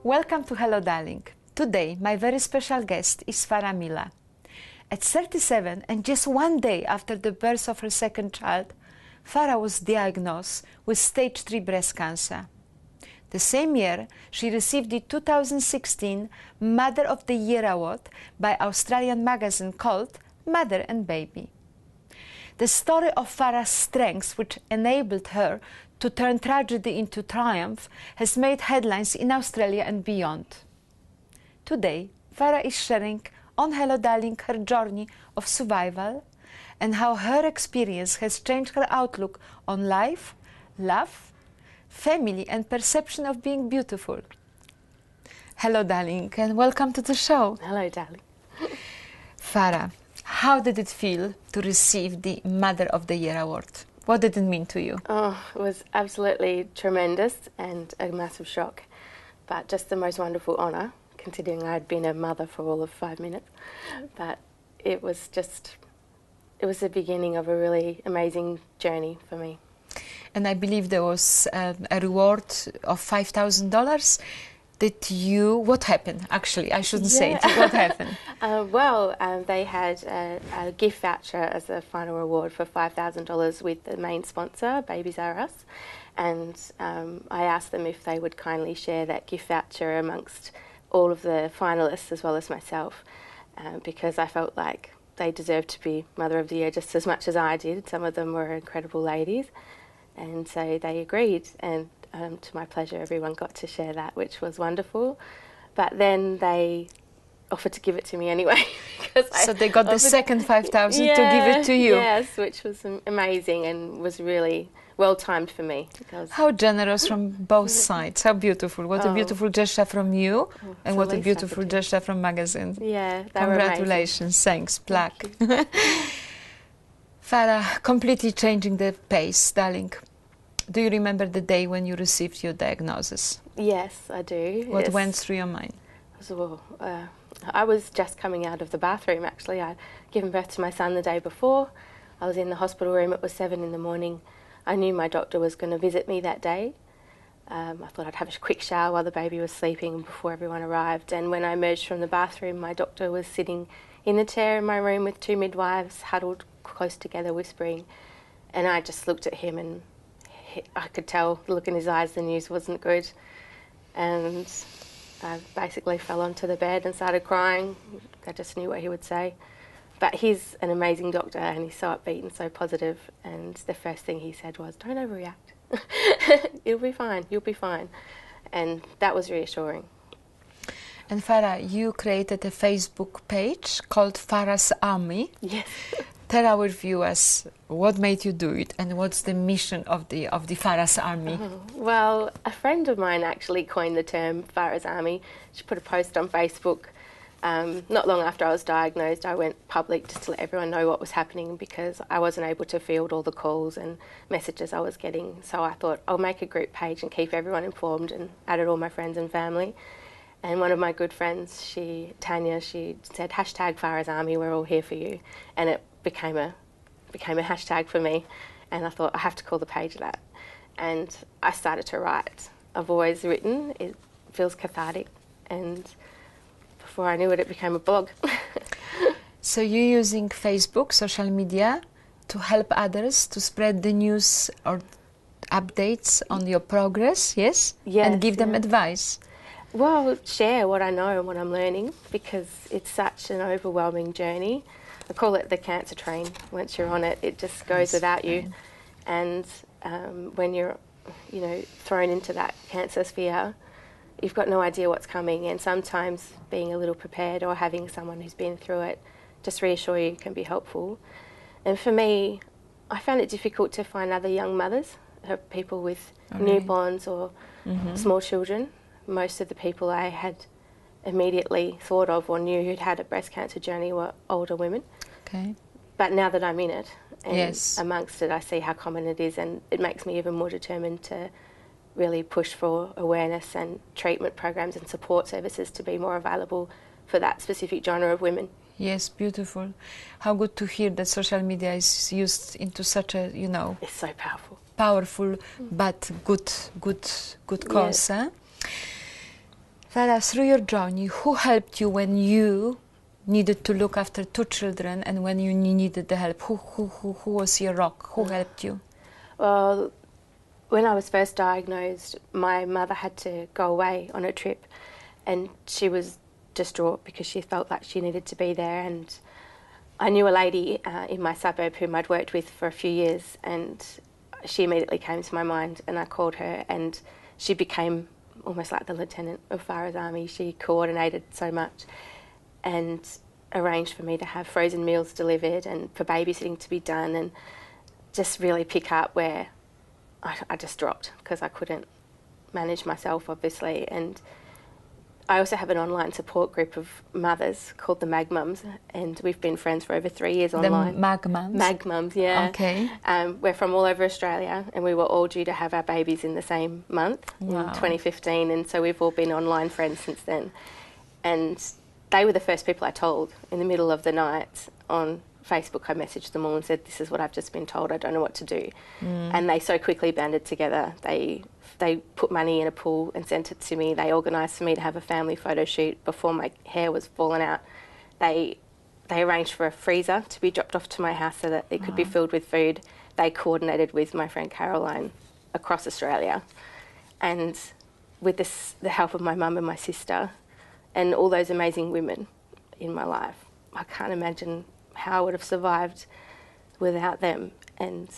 Welcome to Hello Darlink. Today, my very special guest is Farrah Millar. At 37 and just one day after the birth of her second child, Farrah was diagnosed with stage 3 breast cancer. The same year, she received the 2016 Mother of the Year award by Australian magazine called Mother and Baby. The story of Farrah's strength, which enabled her to turn tragedy into triumph, has made headlines in Australia and beyond. Today, Farrah is sharing on Hello Darling her journey of survival and how her experience has changed her outlook on life, love, family and perception of being beautiful. Hello darling and welcome to the show. Hello darling. Farrah, how did it feel to receive the Mother of the Year award? What did it mean to you? Oh, it was absolutely tremendous and a massive shock, but just the most wonderful honour, considering I had been a mother for all of 5 minutes. But it was the beginning of a really amazing journey for me. And I believe there was a reward of $5,000. What happened? Actually, I shouldn't say it. What happened? They had a gift voucher as a final reward for $5,000 with the main sponsor, Babies R Us. And I asked them if they would kindly share that gift voucher amongst all of the finalists as well as myself, because I felt like they deserved to be Mother of the Year just as much as I did. Some of them were incredible ladies. And so they agreed, and to my pleasure, everyone got to share that, which was wonderful. But then they offered to give it to me anyway. So they got the second $5,000 to give it to you. Yes, which was amazing and was really well timed for me. How generous from both sides. How beautiful. What a beautiful gesture from you, and what a beautiful gesture from magazine. Yeah, congratulations. Thanks, plaque. Farrah, completely changing the pace, darling. Do you remember the day when you received your diagnosis? Yes, I do. What went through your mind? I was just coming out of the bathroom, actually. I'd given birth to my son the day before. I was in the hospital room. It was 7 in the morning. I knew my doctor was going to visit me that day. I thought I'd have a quick shower while the baby was sleeping before everyone arrived. And when I emerged from the bathroom, my doctor was sitting in the chair in my room with 2 midwives huddled close together whispering, and I just looked at him and I could tell the look in his eyes, the news wasn't good, and I basically fell onto the bed and started crying. I just knew what he would say. But he's an amazing doctor and he's so upbeat and so positive, and the first thing he said was, "Don't overreact. You'll be fine, you'll be fine." And that was reassuring. And Farrah, you created a Facebook page called Farrah's Army. Yes. Tell our viewers what made you do it and what's the mission of the Farrah's Army. Well, a friend of mine actually coined the term Farrah's Army. She put a post on Facebook. Not long after I was diagnosed, I went public just to let everyone know what was happening, because I wasn't able to field all the calls and messages I was getting. So I thought I'll make a group page and keep everyone informed, and added all my friends and family. And one of my good friends, Tanya, she said, #Farrah's Army, we're all here for you. And it became a hashtag for me, and I thought I have to call the page that. And I started to write. I've always written. It feels cathartic, and before I knew it, it became a blog. So you're using Facebook, social media, to help others to spread the news or updates on your progress, yes? Yes, and give them advice. Well, share what I know and what I'm learning, because it's such an overwhelming journey. I call it the cancer train. Once you're on it, it just goes without you. And when you're, thrown into that cancer sphere, you've got no idea what's coming. And sometimes being a little prepared or having someone who's been through it just reassure you can be helpful. And for me, I found it difficult to find other young mothers, people with newborns or small children. Most of the people I had immediately thought of or knew who'd had a breast cancer journey were older women. Okay. But now that I'm in it, and yes, amongst it, I see how common it is, and it makes me even more determined to really push for awareness and treatment programs and support services to be more available for that specific genre of women. Yes, beautiful. How good to hear that social media is used into such a, It's so powerful. Powerful, but good cause. Yeah. Huh? Farrah, through your journey, who helped you when you needed to look after 2 children and when you needed the help? Who was your rock? Who helped you? Well, when I was first diagnosed, my mother had to go away on a trip, and she was distraught because she felt like she needed to be there. And I knew a lady in my suburb whom I'd worked with for a few years, and she immediately came to my mind, and I called her, and she became almost like the lieutenant of Farrah's army. She coordinated so much and arranged for me to have frozen meals delivered and for babysitting to be done, and just really pick up where I just dropped because I couldn't manage myself, obviously. And I also have an online support group of mothers called the Mag Mums, and we've been friends for over 3 years online. The Mag Mums? Mag Mums, yeah. Okay. We're from all over Australia, and we were all due to have our babies in the same month in 2015, and so we've all been online friends since then. And they were the first people I told in the middle of the night on Facebook. I messaged them all and said, this is what I've just been told, I don't know what to do. And they so quickly banded together. They put money in a pool and sent it to me. They organised for me to have a family photo shoot before my hair was falling out. They arranged for a freezer to be dropped off to my house so that it could be filled with food. They coordinated with my friend Caroline across Australia. And with the help of my mum and my sister and all those amazing women in my life, I can't imagine how I would have survived without them. And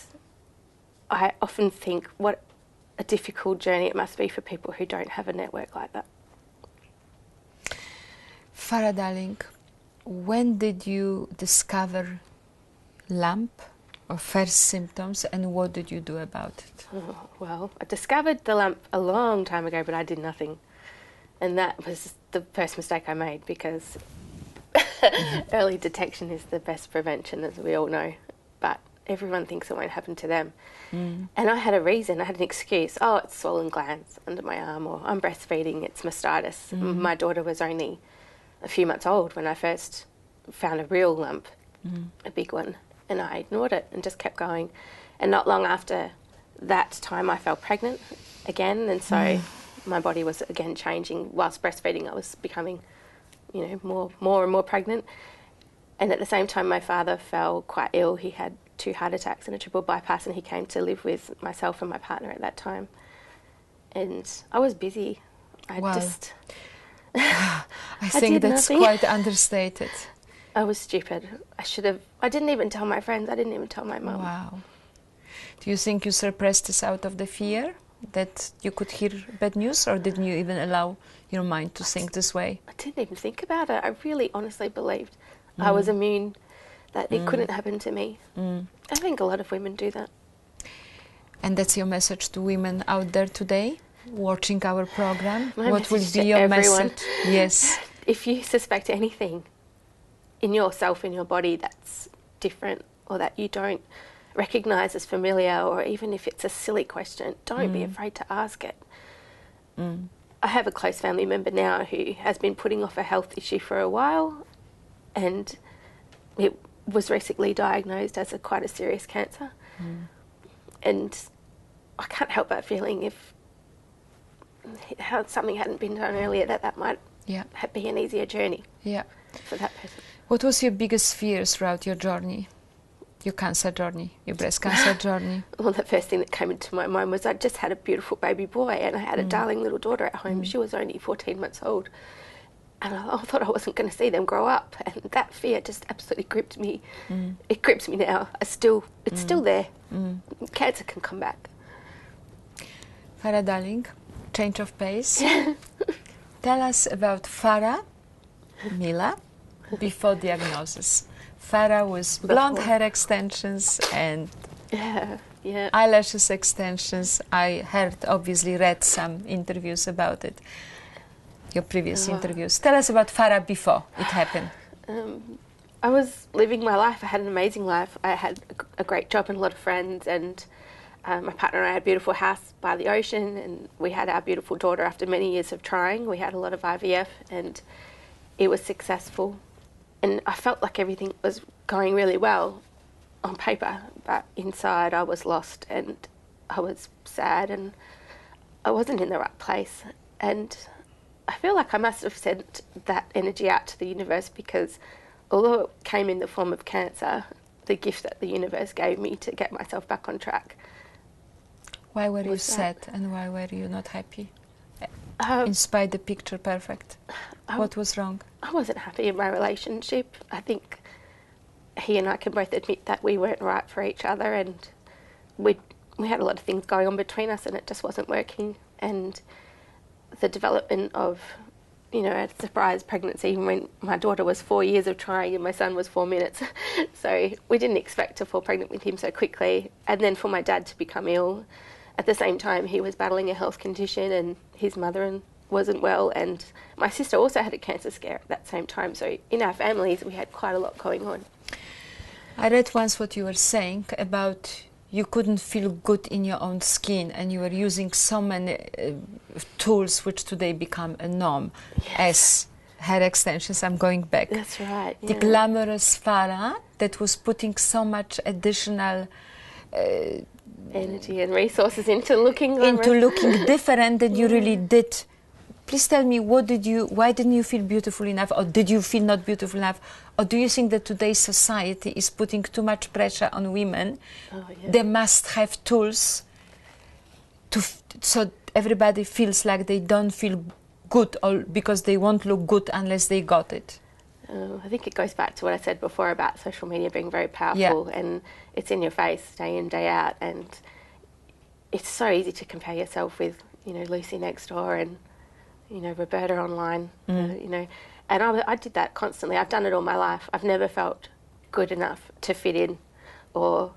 I often think what a difficult journey it must be for people who don't have a network like that. Farrah, darling, when did you discover lump or first symptoms, and what did you do about it? Oh, well, I discovered the lump a long time ago, but I did nothing. And that was the first mistake I made, because early detection is the best prevention, as we all know. But everyone thinks it won't happen to them. And I had a reason, I had an excuse. Oh, it's swollen glands under my arm, or I'm breastfeeding, it's mastitis. My daughter was only a few months old when I first found a real lump, a big one, and I ignored it and just kept going. And not long after that time I fell pregnant again, and so my body was again changing. Whilst breastfeeding I was becoming, you know, more and more pregnant. And at the same time my father fell quite ill. He had 2 heart attacks and a triple bypass, and he came to live with myself and my partner at that time. And I was busy. I think that's quite understated. I was stupid. I didn't even tell my friends. I didn't even tell my mum. Wow. Do you think you suppressed this out of the fear that you could hear bad news, or didn't you even allow your mind to think this way? I didn't even think about it. I really honestly believed I was immune, that it couldn't happen to me. I think a lot of women do that. And that's your message to women out there today, watching our program? What will be your everyone. message? Yes. If you suspect anything in yourself, in your body, that's different, or that you don't recognise as familiar, or even if it's a silly question, don't be afraid to ask it. I have a close family member now who has been putting off a health issue for a while, and it was recently diagnosed as quite a serious cancer. And I can't help but feeling if something hadn't been done earlier, that might be an easier journey for that person. What was your biggest fear throughout your journey, your cancer journey, your breast cancer journey? Well, the first thing that came into my mind was I just had a beautiful baby boy, and I had a darling little daughter at home. She was only 14 months old. And I thought I wasn't going to see them grow up, and that fear just absolutely gripped me. It grips me now. It's still there. Cancer can come back. Farrah, darling, change of pace. Tell us about Farrah Millar before diagnosis. Farrah with blonde hair extensions and eyelashes extensions. I obviously read some interviews about it. Your previous interviews. Tell us about Farrah before it happened. I was living my life. I had an amazing life. I had a great job and a lot of friends, and my partner and I had a beautiful house by the ocean, and we had our beautiful daughter after many years of trying. We had a lot of IVF, and it was successful. And I felt like everything was going really well on paper, but inside I was lost, and I was sad, and I wasn't in the right place. And I feel like I must have sent that energy out to the universe, because although it came in the form of cancer, the gift that the universe gave me to get myself back on track. Why were you sad and why were you not happy? In spite the picture perfect. What was wrong? I wasn't happy in my relationship. I think he and I can both admit that we weren't right for each other, and we had a lot of things going on between us, and it just wasn't working. And the development of, you know, a surprise pregnancy when my daughter was 4 years of trying and my son was 4 minutes. So we didn't expect to fall pregnant with him so quickly. And then for my dad to become ill, at the same time he was battling a health condition and his mother wasn't well, and my sister also had a cancer scare at that same time. So in our families we had quite a lot going on. I read once what you were saying about you couldn't feel good in your own skin, and you were using so many tools which today become a norm. Yes. As hair extensions. I'm going back. That's right. The glamorous Farrah that was putting so much additional energy and resources into looking different than you really did. Please tell me, why didn't you feel beautiful enough, or did you feel not beautiful enough, or do you think that today's society is putting too much pressure on women? Oh, yeah. They must have tools so everybody feels like they don't feel good, or because they won't look good unless they got it. I think it goes back to what I said before about social media being very powerful, yeah. And it's in your face day in, day out, and it's so easy to compare yourself with, you know, Lucy next door and, you know, Roberta online, you know, and I did that constantly. I've done it all my life. I've never felt good enough to fit in or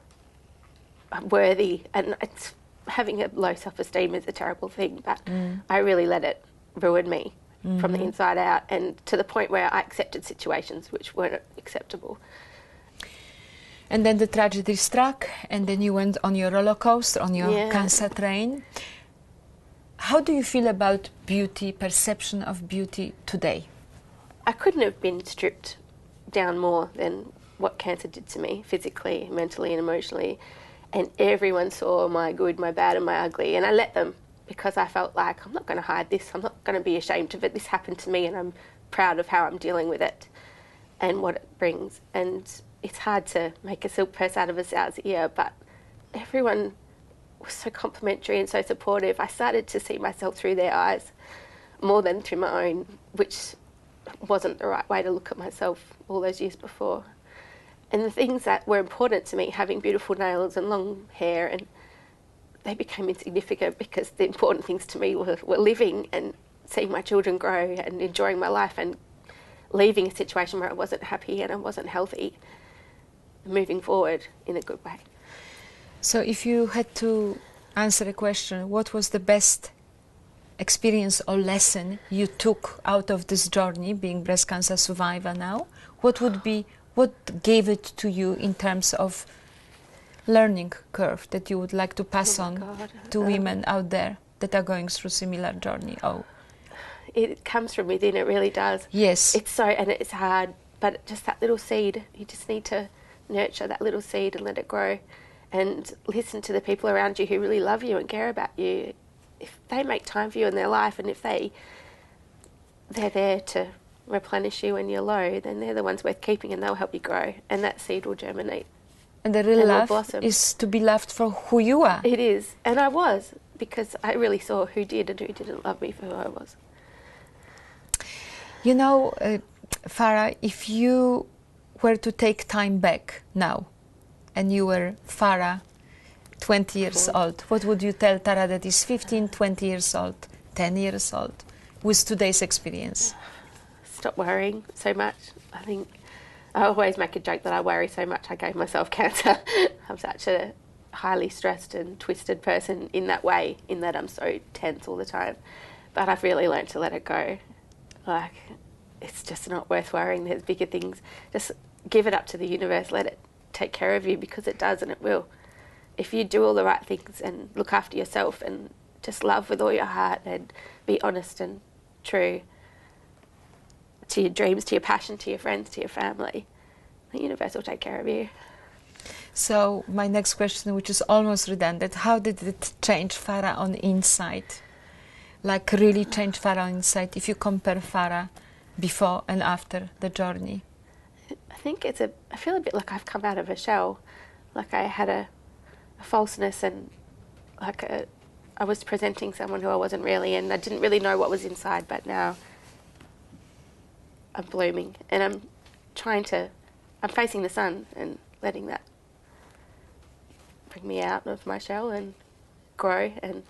worthy, and it's, having a low self-esteem is a terrible thing, but I really let it ruin me from the inside out, and to the point where I accepted situations which weren't acceptable. And then the tragedy struck, and then you went on your roller coaster, on your cancer train. How do you feel about beauty, perception of beauty today? I couldn't have been stripped down more than what cancer did to me, physically, mentally and emotionally. And everyone saw my good, my bad and my ugly, and I let them, because I felt like I'm not going to hide this, I'm not going to be ashamed of it. This happened to me and I'm proud of how I'm dealing with it and what it brings. And it's hard to make a silk purse out of a sow's ear, but everyone was so complimentary and so supportive. I started to see myself through their eyes more than through my own, which wasn't the right way to look at myself all those years before. And the things that were important to me, having beautiful nails and long hair, and they became insignificant, because the important things to me were living and seeing my children grow and enjoying my life, and leaving a situation where I wasn't happy and I wasn't healthy, moving forward in a good way. So if you had to answer a question, what was the best experience or lesson you took out of this journey, being breast cancer survivor now? What gave it to you in terms of learning curve that you would like to pass on to women out there that are going through similar journey? It comes from within, it really does. Yes. It's hard, but just that little seed, you just need to nurture that little seed and let it grow, and listen to the people around you who really love you and care about you. If they make time for you in their life, and if they're there to replenish you when you're low, then they're the ones worth keeping, and they'll help you grow, and that seed will germinate. And the real love is to be loved for who you are. It is, and I was, because I really saw who did and who didn't love me for who I was. You know, Farrah, if you were to take time back now, and you were Farrah, 20 years old, what would you tell Tara that is 15, 20 years old, 10 years old, with today's experience? Stop worrying so much. I think I always make a joke that I worry so much I gave myself cancer. I'm such a highly stressed and twisted person in that way, in that I'm so tense all the time. But I've really learned to let it go. Like, it's just not worth worrying. There's bigger things. Just give it up to the universe. Let it take care of you, because it does, and it will. If you do all the right things and look after yourself and just love with all your heart and be honest and true to your dreams, to your passion, to your friends, to your family, the universe will take care of you. So my next question, which is almost redundant, how did it change Farrah on the inside? like really changed Farrah inside, if you compare Farrah before and after the journey? I think I feel a bit like I've come out of a shell, like I had a falseness, and like I was presenting someone who I wasn't really, and I didn't really know what was inside, but now I'm blooming, and I'm facing the sun and letting that bring me out of my shell and grow, and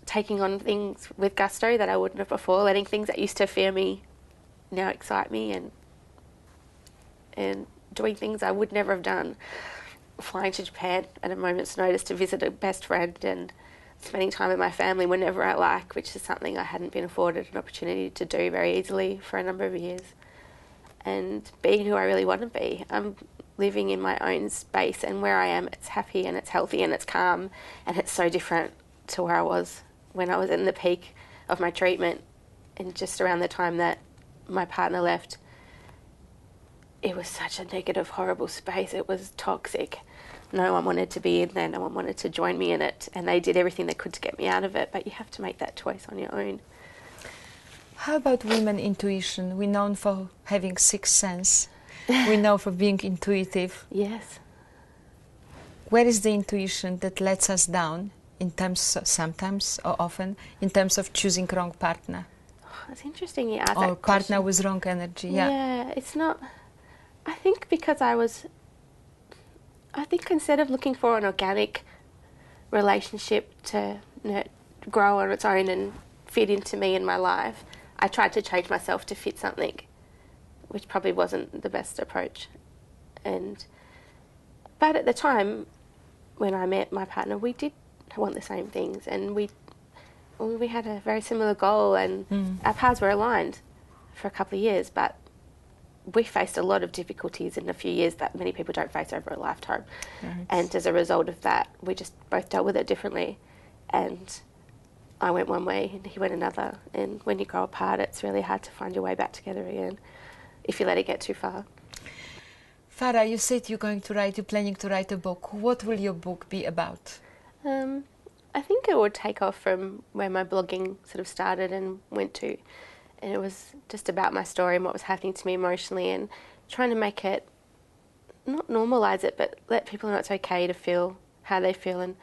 taking on things with gusto that I wouldn't have before, letting things that used to fear me now excite me, and doing things I would never have done. Flying to Japan at a moment's notice to visit a best friend, and spending time with my family whenever I like, which is something I hadn't been afforded an opportunity to do very easily for a number of years. And being who I really want to be. I'm living in my own space, and where I am, it's happy and it's healthy and it's calm, and it's so different to where I was when I was in the peak of my treatment, and just around the time that my partner left. It was such a negative, horrible space. It was toxic. No one wanted to be in there. No one wanted to join me in it. And they did everything they could to get me out of it. But you have to make that choice on your own. How about women intuition? We're known for having sixth sense. We know for being intuitive. Yes. Where is the intuition that lets us down in terms, sometimes or often, in terms of choosing wrong partner? Oh, it's interesting you ask or that question. Partner with wrong energy, yeah. Yeah, it's not... I think because I think instead of looking for an organic relationship to grow on its own and fit into me in my life, I tried to change myself to fit something, which probably wasn't the best approach. But at the time, when I met my partner, we did want the same things, and we had a very similar goal, and our paths were aligned for a couple of years, but we faced a lot of difficulties in a few years that many people don't face over a lifetime. Right. And as a result of that, we just both dealt with it differently. And I went one way and he went another. And when you grow apart, it's really hard to find your way back together again if you let it get too far. Farrah, you said you're planning to write a book. What will your book be about? I think it would take off from where my blogging sort of started and went to. And it was just about my story and what was happening to me emotionally, and trying to make it, not normalise it, but let people know it's okay to feel how they feel. And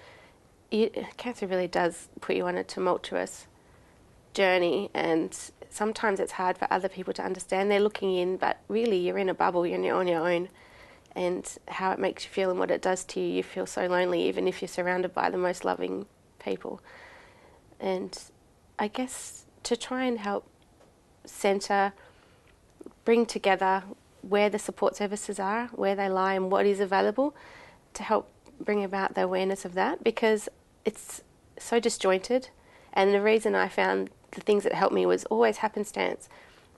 cancer really does put you on a tumultuous journey, and sometimes it's hard for other people to understand. They're looking in, but really you're in a bubble, you're on your own. And how it makes you feel and what it does to you, you feel so lonely even if you're surrounded by the most loving people. And I guess to try and help centre, bring together where the support services are, where they lie and what is available, to help bring about the awareness of that, because it's so disjointed. And the reason I found the things that helped me was always happenstance.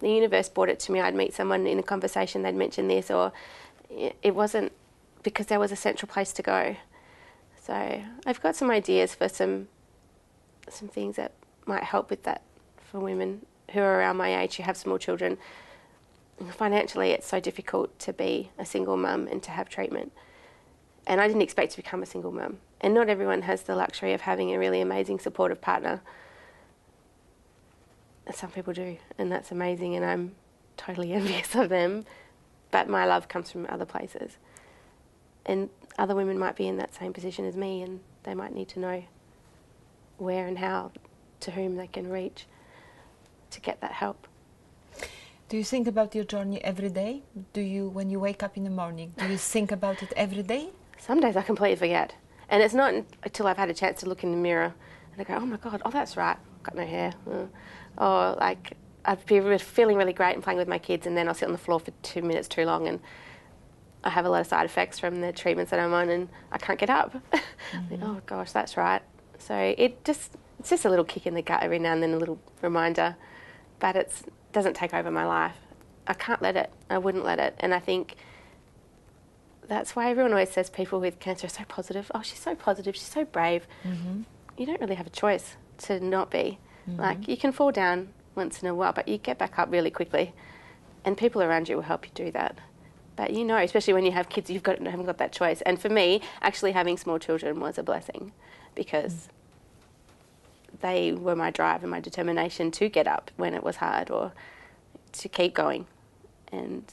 The universe brought it to me. I'd meet someone in a conversation, they'd mention this, or it wasn't because there was a central place to go. So I've got some ideas for some things that might help with that for women who are around my age, who have small children. Financially, it's so difficult to be a single mum and to have treatment. And I didn't expect to become a single mum. And not everyone has the luxury of having a really amazing supportive partner. Some people do, and that's amazing, and I'm totally envious of them. But my love comes from other places. And other women might be in that same position as me, and they might need to know where and how, to whom they can reach to get that help. Do you think about your journey every day? When you wake up in the morning, do you think about it every day? Some days I completely forget. And it's not until I've had a chance to look in the mirror and I go, oh my God, oh that's right, I've got no hair. Or like, I'd be feeling really great and playing with my kids, and then I'll sit on the floor for 2 minutes too long, and I have a lot of side effects from the treatments that I'm on, and I can't get up. Oh gosh, that's right. So it's just a little kick in the gut every now and then, a little reminder, but it doesn't take over my life. I can't let it. I wouldn't let it. And I think that's why everyone always says people with cancer are so positive. Oh, she's so positive. She's so brave. You don't really have a choice to not be. Like, you can fall down once in a while, but you get back up really quickly, and people around you will help you do that. But you know, especially when you have kids, haven't got that choice. And for me, actually having small children was a blessing, because they were my drive and my determination to get up when it was hard or to keep going. And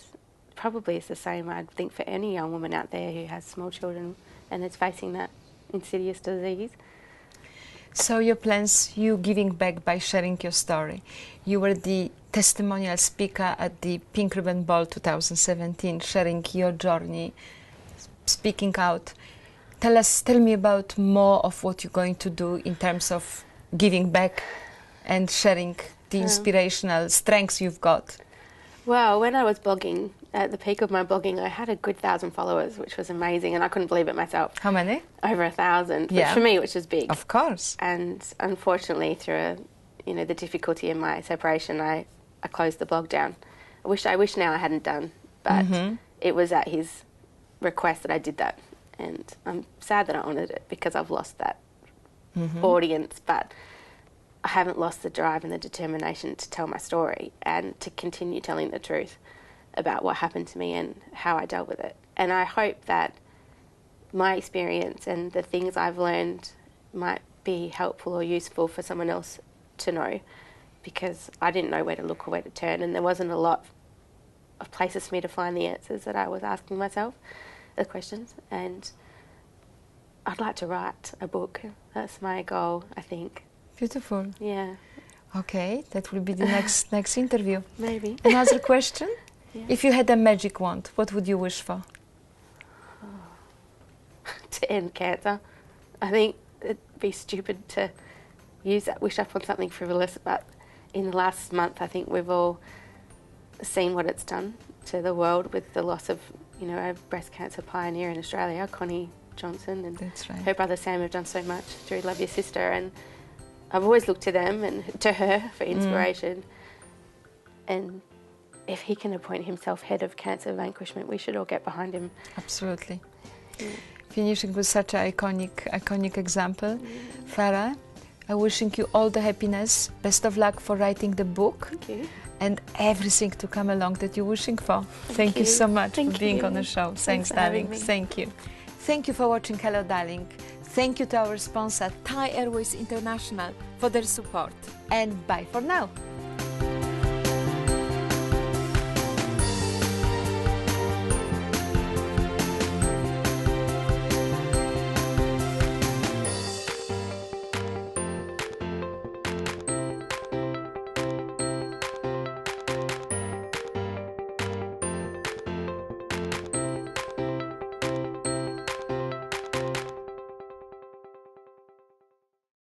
probably it's the same, I think, for any young woman out there who has small children and is facing that insidious disease. So your plans, you giving back by sharing your story. You were the testimonial speaker at the Pink Ribbon Ball 2017, sharing your journey, speaking out. Tell me about more of what you're going to do in terms of giving back and sharing the inspirational strengths you've got. Well, when I was blogging, at the peak of my blogging, I had a good 1,000 followers, which was amazing, and I couldn't believe it myself. How many? Over 1,000, which for me, which is big. Of course. And unfortunately, through the difficulty in my separation, I closed the blog down. I wish now I hadn't done, but it was at his request that I did that, and I'm sad that I honoured it because I've lost that audience, but I haven't lost the drive and the determination to tell my story and to continue telling the truth about what happened to me and how I dealt with it. And I hope that my experience and the things I've learned might be helpful or useful for someone else to know, because I didn't know where to look or where to turn, and there wasn't a lot of places for me to find the answers that I was asking myself, the questions. And I'd like to write a book. That's my goal, I think. Beautiful. Yeah. Okay, that will be the next interview. Maybe. Another question? Yeah. If you had a magic wand, what would you wish for? To end cancer. I think it'd be stupid to use that wish up on something frivolous, but in the last month I think we've all seen what it's done to the world with the loss of, a breast cancer pioneer in Australia, Connie Johnson, and That's right. her brother Sam have done so much through Love Your Sister, and I've always looked to them and to her for inspiration. And if he can appoint himself head of cancer vanquishment, we should all get behind him. Absolutely. Yeah. Finishing with such an iconic example. Farrah, I'm wishing you all the happiness. Best of luck for writing the book. Thank you. And everything to come along that you're wishing for. Thank you so much for being on the show. Thanks, darling. Thank you. Thank you for watching Hello Darling. Thank you to our sponsor, Thai Airways International, for their support. And bye for now.